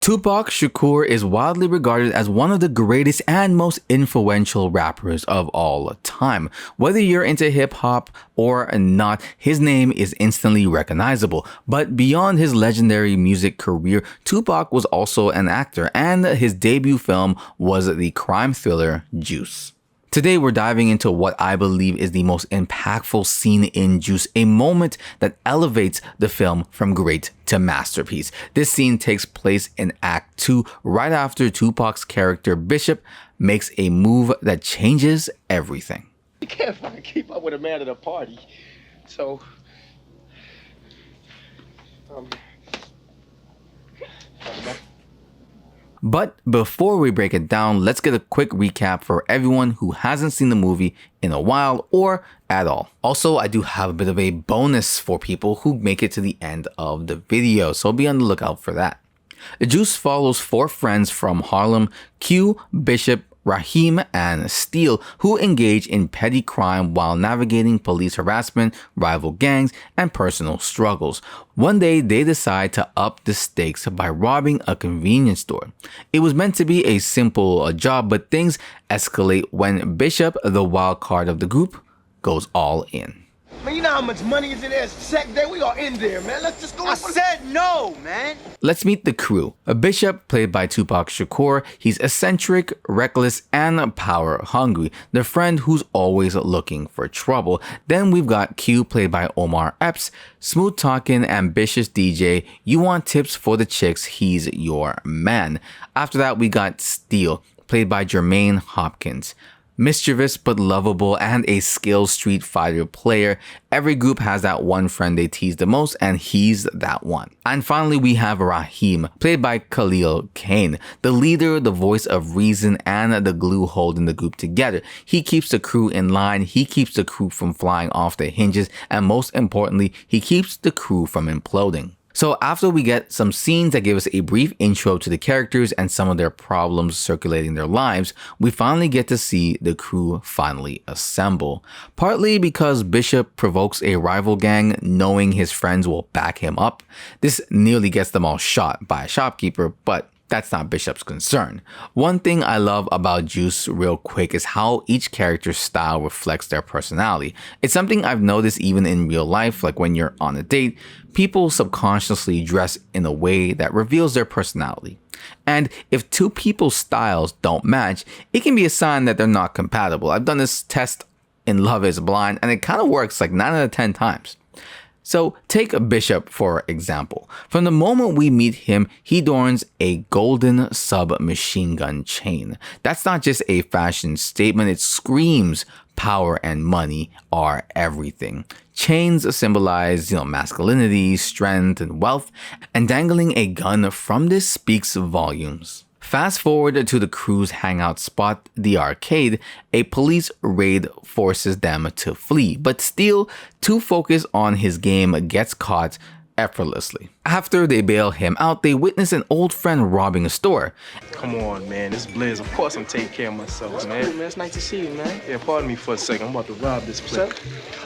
Tupac Shakur is widely regarded as one of the greatest and most influential rappers of all time. Whether you're into hip-hop or not, his name is instantly recognizable. But beyond his legendary music career, Tupac was also an actor, and his debut film was the crime thriller Juice. Today, we're diving into what I believe is the most impactful scene in Juice, a moment that elevates the film from great to masterpiece. This scene takes place in Act 2, right after Tupac's character Bishop makes a move that changes everything. You can't fucking keep up with a man at a party, so... But before we break it down, let's get a quick recap for everyone who hasn't seen the movie in a while or at all. Also, I do have a bit of a bonus for people who make it to the end of the video, so be on the lookout for that. Juice follows 4 friends from Harlem: Q, Bishop, Raheem, and Steele, who engage in petty crime while navigating police harassment, rival gangs, and personal struggles. One day, they decide to up the stakes by robbing a convenience store. It was meant to be a simple job, but things escalate when Bishop, the wild card of the group, goes all in. Man, you know how much money is in there? Check that. We are in there, man. Let's just go. I said no, man. Let's meet the crew. A Bishop, played by Tupac Shakur. He's eccentric, reckless, and power hungry. The friend who's always looking for trouble. Then we've got Q, played by Omar Epps. Smooth talking, ambitious DJ. You want tips for the chicks, he's your man. After that, we got Steele, played by Jermaine Hopkins. Mischievous but lovable and a skilled Street Fighter player. Every group has that one friend they tease the most, and he's that one. And finally, we have Raheem, played by Khalil Kane, the leader, the voice of reason, and the glue holding the group together. He keeps the crew in line, he keeps the crew from flying off the hinges, and most importantly, he keeps the crew from imploding. So after we get some scenes that give us a brief intro to the characters and some of their problems circulating their lives, we finally get to see the crew finally assemble. Partly because Bishop provokes a rival gang knowing his friends will back him up. This nearly gets them all shot by a shopkeeper, but that's not Bishop's concern. One thing I love about Juice real quick is how each character's style reflects their personality. It's something I've noticed even in real life, like when you're on a date, people subconsciously dress in a way that reveals their personality. And if 2 people's styles don't match, it can be a sign that they're not compatible. I've done this test in Love is Blind, and it kind of works like 9 out of 10 times. So take Bishop for example. From the moment we meet him, he adorns a golden submachine gun chain. That's not just a fashion statement, it screams power and money are everything. Chains symbolize, masculinity, strength, and wealth, and dangling a gun from this speaks volumes. Fast forward to the crew's hangout spot, the arcade. A police raid forces them to flee, but Steele, too focused on his game, gets caught effortlessly. After they bail him out, they witness an old friend robbing a store. Come on, man. This Blizz. Of course I'm taking care of myself, man. Cool, man. It's nice to see you, man. Yeah, pardon me for a second. I'm about to rob this place.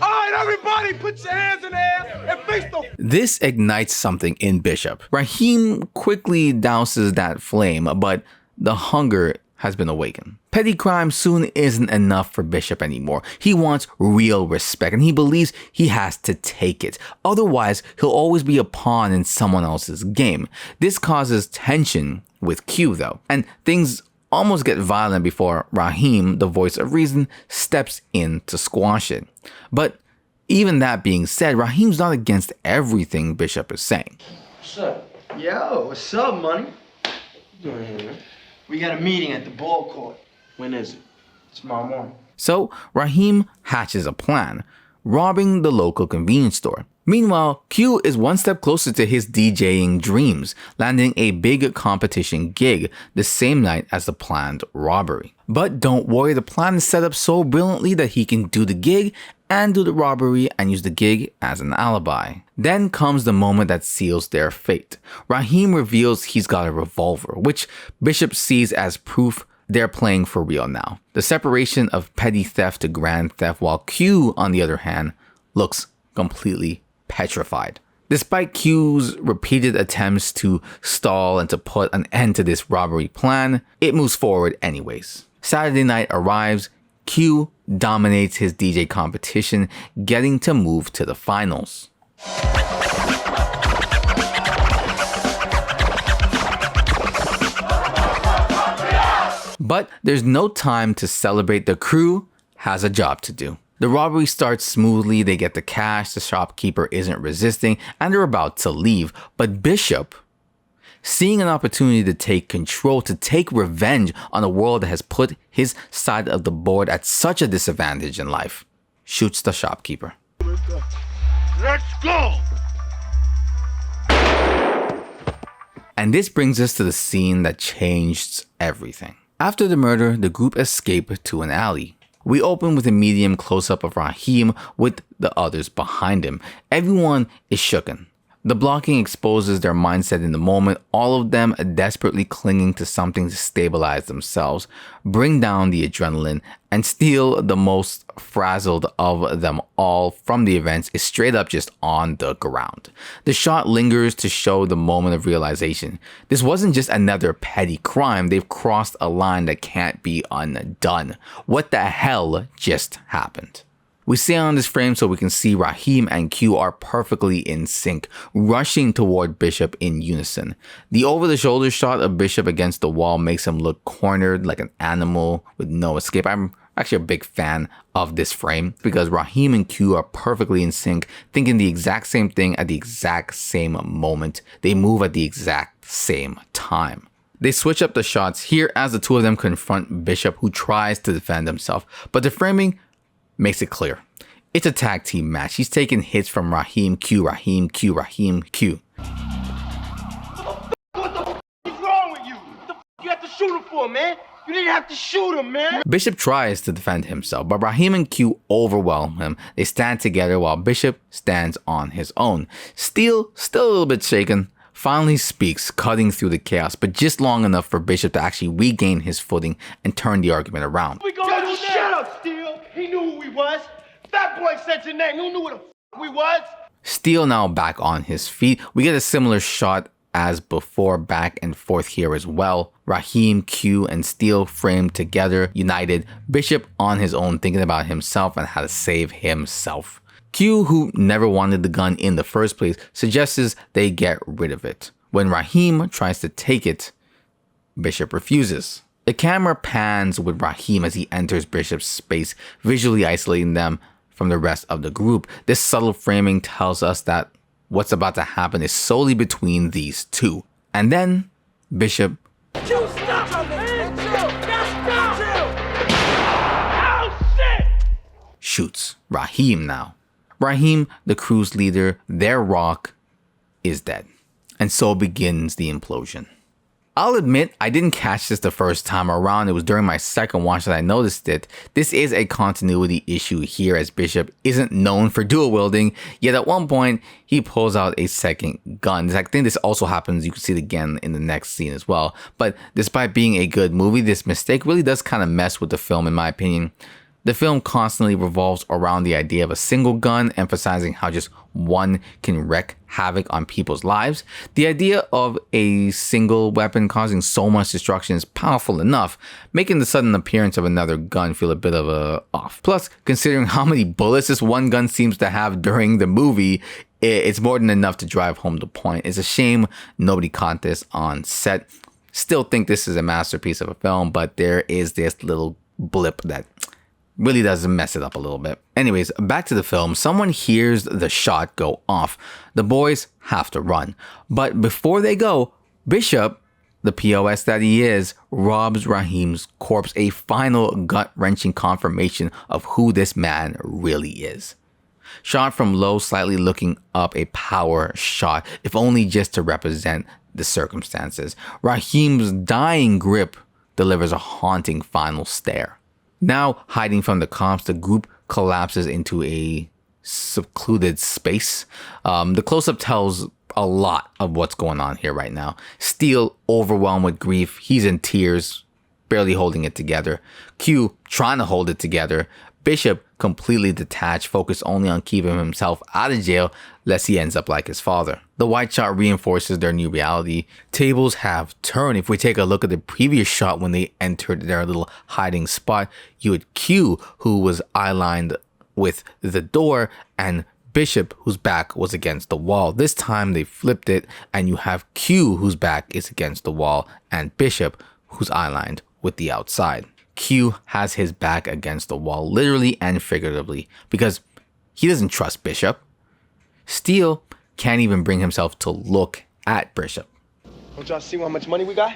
All right, everybody, put your hands in the air and face the... This ignites something in Bishop. Raheem quickly douses that flame, but the hunger has been awakened. Petty crime soon isn't enough for Bishop anymore. He wants real respect, and he believes he has to take it. Otherwise, he'll always be a pawn in someone else's game. This causes tension with Q though, and things almost get violent before Raheem, the voice of reason, steps in to squash it. But even that being said, Raheem's not against everything Bishop is saying. What's up? Yo, what's up, money? What you doing here, man? We got a meeting at the ball court. When is it? Tomorrow morning. So Raheem hatches a plan, robbing the local convenience store. Meanwhile, Q is one step closer to his DJing dreams, landing a big competition gig the same night as the planned robbery. But don't worry, the plan is set up so brilliantly that he can do the gig and do the robbery and use the gig as an alibi. Then comes the moment that seals their fate. Raheem reveals he's got a revolver, which Bishop sees as proof they're playing for real now. The separation of petty theft to grand theft, while Q, on the other hand, looks completely petrified. Despite Q's repeated attempts to stall and to put an end to this robbery plan, it moves forward anyways. Saturday night arrives, Q dominates his DJ competition, getting to move to the finals. But there's no time to celebrate. The crew has a job to do. The robbery starts smoothly, they get the cash, the shopkeeper isn't resisting, and they're about to leave. But Bishop, seeing an opportunity to take control, to take revenge on a world that has put his side of the board at such a disadvantage in life, shoots the shopkeeper. Let's go! And this brings us to the scene that changed everything. After the murder, the group escape to an alley. We open with a medium close-up of Raheem with the others behind him. Everyone is shooken. The blocking exposes their mindset in the moment, all of them desperately clinging to something to stabilize themselves, bring down the adrenaline, and Steele, the most frazzled of them all from the events, is straight up just on the ground. The shot lingers to show the moment of realization. This wasn't just another petty crime, they've crossed a line that can't be undone. What the hell just happened? We stay on this frame so we can see Raheem and Q are perfectly in sync, rushing toward Bishop in unison. The over-the-shoulder shot of Bishop against the wall makes him look cornered like an animal with no escape. I'm actually a big fan of this frame because Raheem and Q are perfectly in sync, thinking the exact same thing at the exact same moment. They move at the exact same time. They switch up the shots here as the two of them confront Bishop, who tries to defend himself, but the framing makes it clear. It's a tag team match. He's taking hits from Raheem, Q, Raheem, Q, Raheem, Q. What the f is wrong with you? What the f you have to shoot him for, man? You didn't have to shoot him, man. Bishop tries to defend himself, but Raheem and Q overwhelm him. They stand together while Bishop stands on his own. Steele, still a little bit shaken, finally speaks, cutting through the chaos, but just long enough for Bishop to actually regain his footing and turn the argument around. Shut up, Steele. He knew who we was. That boy said your name. Who knew who the f we was? Steele now back on his feet. We get a similar shot as before, back and forth here as well. Raheem, Q, and Steele framed together, united. Bishop on his own, thinking about himself and how to save himself. Q, who never wanted the gun in the first place, suggests they get rid of it. When Raheem tries to take it, Bishop refuses. The camera pans with Raheem as he enters Bishop's space, visually isolating them from the rest of the group. This subtle framing tells us that what's about to happen is solely between these two. And then, Bishop shoots Raheem now. Raheem, the crew's leader, their rock, is dead. And so begins the implosion. I'll admit, I didn't catch this the first time around. It was during my second watch that I noticed it. This is a continuity issue here, as Bishop isn't known for dual wielding, yet at one point, he pulls out a second gun. I think this also happens, you can see it again in the next scene as well. But despite being a good movie, this mistake really does kind of mess with the film in my opinion. The film constantly revolves around the idea of a single gun, emphasizing how just one can wreak havoc on people's lives. The idea of a single weapon causing so much destruction is powerful enough, making the sudden appearance of another gun feel a bit of a off. Plus, considering how many bullets this one gun seems to have during the movie, it's more than enough to drive home the point. It's a shame nobody caught this on set. Still think this is a masterpiece of a film, but there is this little blip that really does mess it up a little bit. Anyways, back to the film. Someone hears the shot go off. The boys have to run. But before they go, Bishop, the POS that he is, robs Raheem's corpse, a final gut-wrenching confirmation of who this man really is. Shot from low, slightly looking up, a power shot, if only just to represent the circumstances. Raheem's dying grip delivers a haunting final stare. Now, hiding from the cops, the group collapses into a secluded space. The close-up tells a lot of what's going on here right now. Steele, overwhelmed with grief, he's in tears, barely holding it together. Q, trying to hold it together. Bishop, completely detached, focused only on keeping himself out of jail lest he ends up like his father. The white shot reinforces their new reality. Tables have turned. If we take a look at the previous shot when they entered their little hiding spot, you had Q, who was eye-lined with the door, and Bishop, whose back was against the wall. This time they flipped it, and you have Q, whose back is against the wall, and Bishop, who's eye-lined with the outside. Q has his back against the wall, literally and figuratively, because he doesn't trust Bishop. Steele can't even bring himself to look at Bishop. Don't y'all see how much money we got?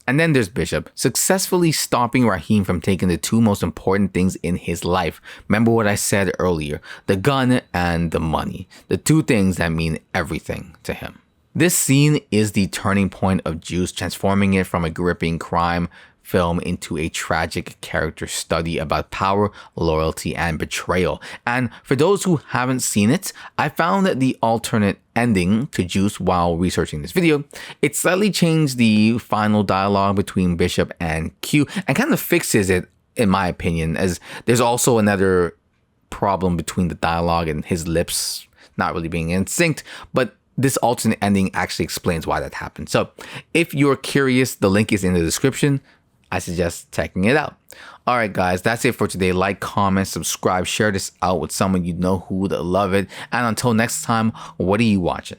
And then there's Bishop, successfully stopping Raheem from taking the two most important things in his life. Remember what I said earlier, the gun and the money, the two things that mean everything to him. This scene is the turning point of Juice, transforming it from a gripping crime film into a tragic character study about power, loyalty, and betrayal. And for those who haven't seen it, I found that the alternate ending to Juice while researching this video. It slightly changed the final dialogue between Bishop and Q and kind of fixes it, in my opinion, as there's also another problem between the dialogue and his lips not really being in sync, but this alternate ending actually explains why that happened. So if you're curious, the link is in the description. I suggest checking it out. All right, guys, that's it for today. Like, comment, subscribe, share this out with someone you know who would love it. And until next time, what are you watching?